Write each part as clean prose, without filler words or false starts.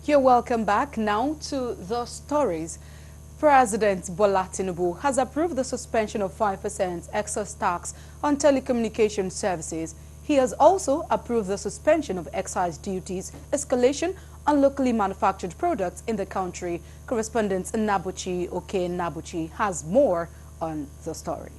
You're welcome back. Now to the stories. President Bola Tinubu has approved the suspension of 5% excise tax on telecommunication services. He has also approved the suspension of excise duties escalation on locally manufactured products in the country. Correspondent Nabuchi Nabuchi has more on the story.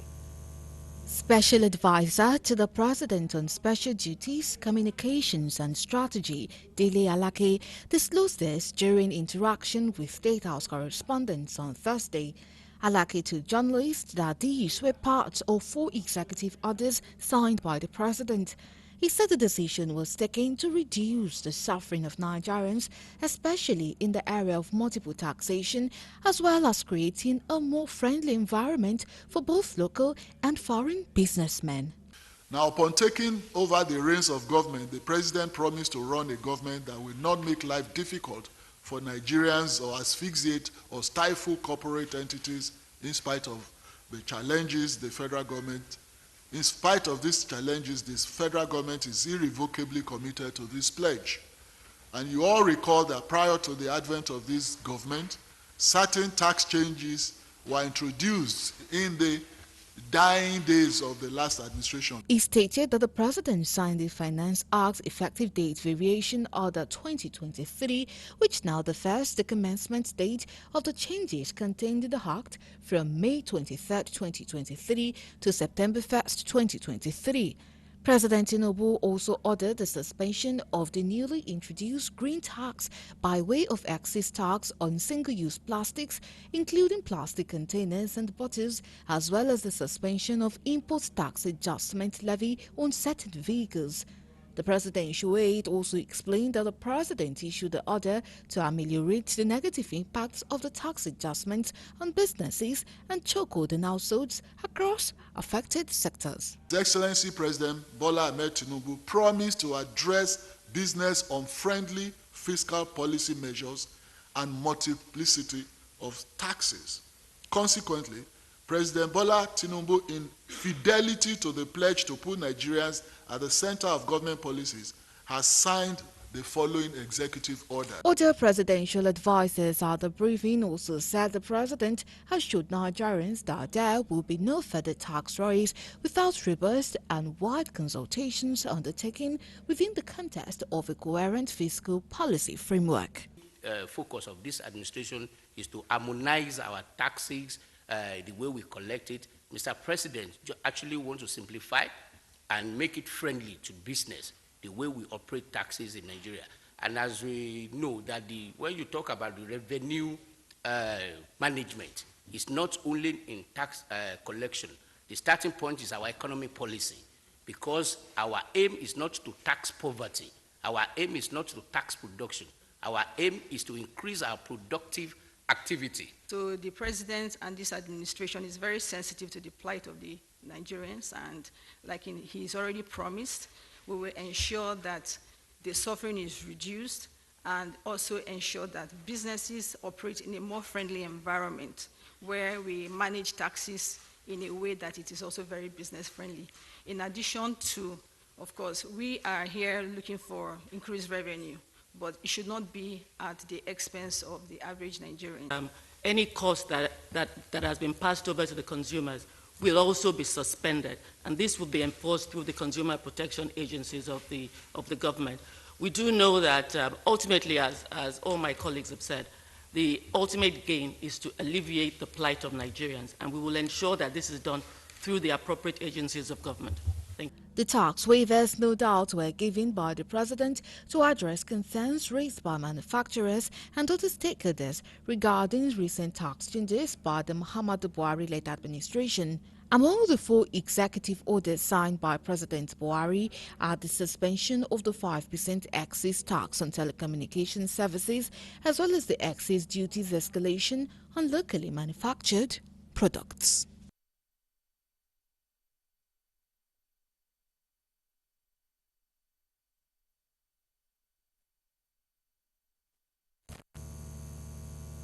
Special Advisor to the President on Special Duties, Communications and Strategy, Dele Alake, disclosed this during interaction with State House correspondents on Thursday. Alake told journalists that these were part of 4 executive orders signed by the President. He said the decision was taken to reduce the suffering of Nigerians, especially in the area of multiple taxation, as well as creating a more friendly environment for both local and foreign businessmen. Now, upon taking over the reins of government, the President promised to run a government that will not make life difficult for Nigerians or asphyxiate or stifle corporate entities in spite of the challenges the federal government. In spite of these challenges, this federal government is irrevocably committed to this pledge. And you all recall that prior to the advent of this government, certain tax changes were introduced in the dying days of the last administration. He stated that the President signed the Finance Act's effective date variation order 2023, which now defers the commencement date of the changes contained in the Act from May 23, 2023 to September 1, 2023. President Tinubu also ordered the suspension of the newly introduced green tax by way of excise tax on single-use plastics, including plastic containers and bottles, as well as the suspension of import tax adjustment levy on certain vehicles. The presidential aide also explained that the president issued the order to ameliorate the negative impacts of the tax adjustments on businesses and chokehold on households across affected sectors. His Excellency President Bola Ahmed Tinubu promised to address business unfriendly fiscal policy measures and multiplicity of taxes. Consequently, President Bola Tinubu, in fidelity to the pledge to put Nigerians at the center of government policies, has signed the following executive order. Other presidential advisors at the briefing also said the president has assured Nigerians that there will be no further tax rise without robust and wide consultations undertaken within the context of a coherent fiscal policy framework. Focus of this administration is to harmonize our taxes, the way we collect it. Mr. President actually wants to simplify and make it friendly to business, the way we operate taxes in Nigeria. And as we know that when you talk about the revenue management, it's not only in tax collection. The starting point is our economic policy, because our aim is not to tax poverty. Our aim is not to tax production. Our aim is to increase our productive activity. So the president and this administration is very sensitive to the plight of the Nigerians, and like he's already promised, we will ensure that the suffering is reduced and also ensure that businesses operate in a more friendly environment where we manage taxes in a way that it is also very business friendly. In addition to, of course, we are here looking for increased revenue, but it should not be at the expense of the average Nigerian. Any cost that has been passed over to the consumers will also be suspended, and this will be enforced through the consumer protection agencies of the government. We do know that ultimately, as all my colleagues have said, the ultimate gain is to alleviate the plight of Nigerians, and we will ensure that this is done through the appropriate agencies of government. Thank you. The tax waivers, no doubt, were given by the president to address concerns raised by manufacturers and other stakeholders regarding recent tax changes by the Muhammadu Buhari-led administration. Among the 4 executive orders signed by President Buhari are the suspension of the 5% excise tax on telecommunication services, as well as the excise duties escalation on locally manufactured products.